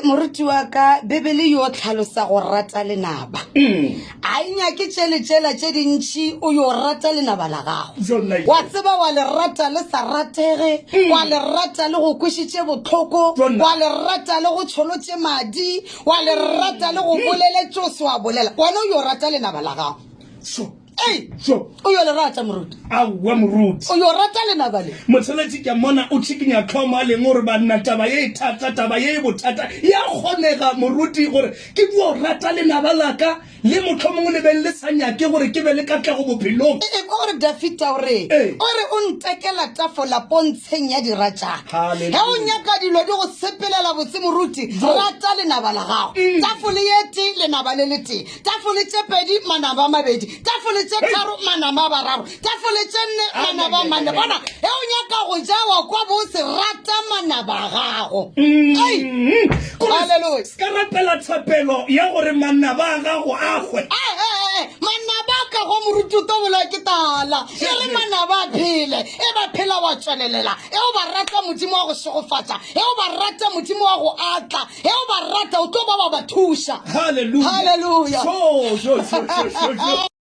moruti wa ka bebele yo tlhalosa go rata lenaba a inya ke tšela tše dintši o yo rata lenaba la gago wa tseba wa le rata le sa ratege wa le rata le go kwišitše botlhoko wa le rata le go tšholotše madi wa le rata le go boleletše o se wa bolela wena o yo rata lenaba la gago o yo le rata moruti awa moruti o yo rata lenaba le motšheletši ke mona o tšhikinya tlhoma leng gore banna taba ye thata taba ye bothata ya kgonega moruti gore ke dio rata lenaba laka le motlhomongwe le beng le sa nyake gore ke be le katlego bophelong e ko gore Dafita o re o ntekela tafola pontsheng ya diratšana ge o nyaka dilo di go sepelela botse moruti rata lenaba la gago tafole ye tee lenaba le le tee tafole tše pedi manaba a mabedi tafole tše tharo manaba a bararo tafole tše nne manaba a manne bona ge o nyaka go jawa kwa bo se rata manaba a gago halleluja ska rapela thapelo ya gore manaba a gago agwe manaba ka go moruti o tobola ke tala e re manaba a phele e ba phela wa tswelelela e o ba rata modimo wa go segofatša e o ba rata modimo wa go atla e o ba rata o tlo ba thuša halleluja halleluja